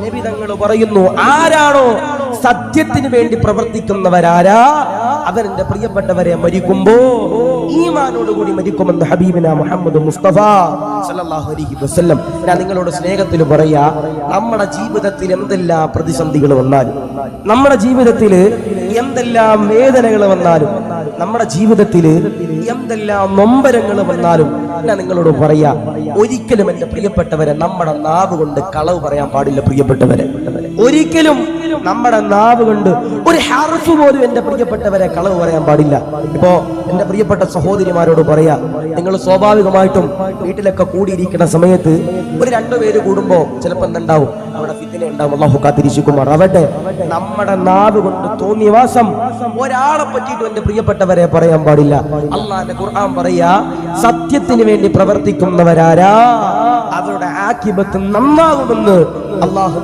നബി തങ്ങൾ പറയുന്നു, ആരാണോ സത്യത്തിന് വേണ്ടി പ്രവർത്തിക്കുന്നവരാരാ അവരെന്റെ പ്രിയപ്പെട്ടവരെ മരിക്കുമ്പോ ഈമാനോടുകൂടി മരിക്കുമെന്ന് ഹബീബിന മുഹമ്മദ് മുസ്തഫ സല്ലല്ലാഹു അലൈഹി വസല്ലം. ഞാൻ നിങ്ങളോട് സ്നേഹത്തിൽ പറയാ, നമ്മുടെ ജീവിതത്തിൽ എന്തെല്ലാം പ്രതിസന്ധികൾ വന്നാലും, നമ്മുടെ ജീവിതത്തിൽ എന്തെല്ലാം വേദനകൾ വന്നാലും, നമ്മുടെ ജീവിതത്തിൽ എന്തെല്ലാം നൊമ്പരങ്ങൾ വന്നാലും ഞാൻ നിങ്ങളോട് പറയാ, ഒരിക്കലും എന്റെ പ്രിയപ്പെട്ടവരെ നമ്മുടെ നാവ് കൊണ്ട് കളവ് പറയാൻ പാടില്ല. പ്രിയപ്പെട്ടവരെ, ഒരിക്കലും നമ്മുടെ നാവ് കൊണ്ട് ഒരു ഹർഫ് പോലും എന്റെ പ്രിയപ്പെട്ടവരെ കളവ് പറയാൻ പാടില്ല. ഇപ്പോ എന്റെ പ്രിയപ്പെട്ട സഹോദരിമാരോട് പറയാ, നിങ്ങൾ സ്വാഭാവികമായിട്ടും വീട്ടിലൊക്കെ കൂടിയിരിക്കുന്ന സമയത്ത് ഒരു രണ്ടുപേര് കൂടുമ്പോ ചിലപ്പോ എന്തുണ്ടാവും, അവിടെ ഫിത്ന ഉണ്ടാവും. അല്ലാഹു കാത്തിരിശുകുമാർ ആവട്ടെ. നമ്മുടെ നാവ് കൊണ്ട് തോന്നിയ വാസം ഒരാളെ പറ്റിയിട്ടും എന്റെ പ്രിയപ്പെട്ടവരെ പറയാൻ പാടില്ല. അല്ലാഹുവിന്റെ ഖുർആൻ പറയാ, സത്യത്തിന് വേണ്ടി പ്രവർത്തിക്കുന്നവരാരാ അവരുടെ ആഖിബത്ത് നന്നാകുമെന്ന് അല്ലാഹു